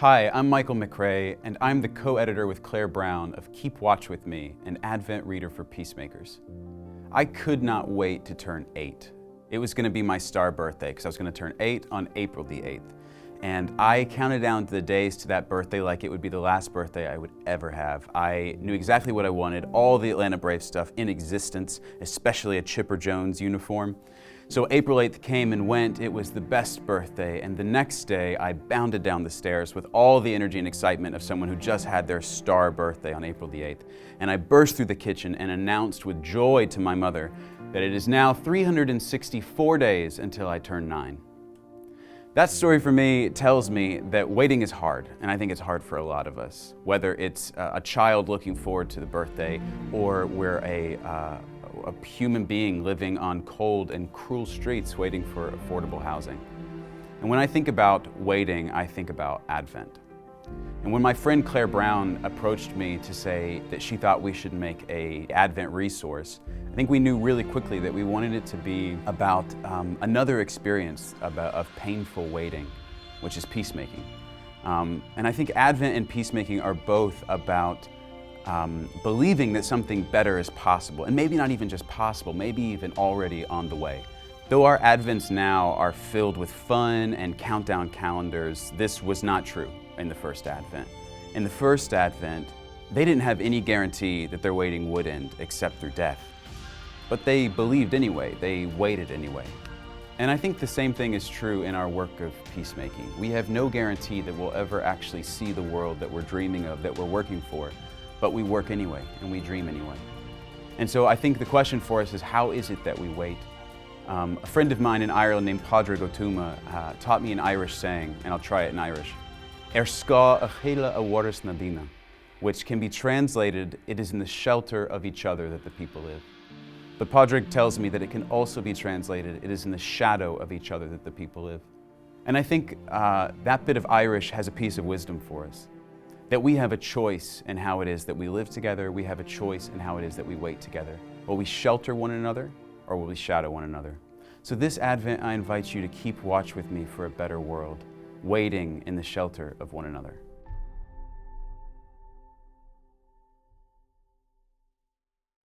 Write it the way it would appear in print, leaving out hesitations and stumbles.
Hi, I'm Michael McRay, and I'm the co-editor with Claire Brown of Keep Watch With Me, an Advent reader for Peacemakers. I could not wait to turn 8. It was going to be my star birthday because I was going to turn 8 on April the 8th. And I counted down the days to that birthday like it would be the last birthday I would ever have. I knew exactly what I wanted, all the Atlanta Braves stuff in existence, especially a Chipper Jones uniform. So April 8th came and went. It was the best birthday, and the next day I bounded down the stairs with all the energy and excitement of someone who just had their star birthday on April the 8th. And I burst through the kitchen and announced with joy to my mother that it is now 364 days until I turn 9. That story for me tells me that waiting is hard, and I think it's hard for a lot of us. Whether it's a child looking forward to the birthday, or we're a human being living on cold and cruel streets waiting for affordable housing. And when I think about waiting, I think about Advent. And when my friend Claire Brown approached me to say that she thought we should make an Advent resource, I think we knew really quickly that we wanted it to be about another experience of painful waiting, which is peacemaking. And I think Advent and peacemaking are both about believing that something better is possible, and maybe not even just possible, maybe even already on the way. Though our Advents now are filled with fun and countdown calendars, this was not true in the first Advent. In the first Advent, they didn't have any guarantee that their waiting would end except through death. But they believed anyway, they waited anyway. And I think the same thing is true in our work of peacemaking. We have no guarantee that we'll ever actually see the world that we're dreaming of, that we're working for, but we work anyway and we dream anyway. And so I think the question for us is, how is it that we wait? A friend of mine in Ireland named Pádraig Ó Tuama taught me an Irish saying, and I'll try it in Irish. Ska a chéile a waras na dina, which can be translated, it is in the shelter of each other that the people live. But Pádraig tells me that it can also be translated, it is in the shadow of each other that the people live. And I think that bit of Irish has a piece of wisdom for us. That we have a choice in how it is that we live together, we have a choice in how it is that we wait together. Will we shelter one another, or will we shadow one another? So this Advent, I invite you to keep watch with me for a better world, waiting in the shelter of one another.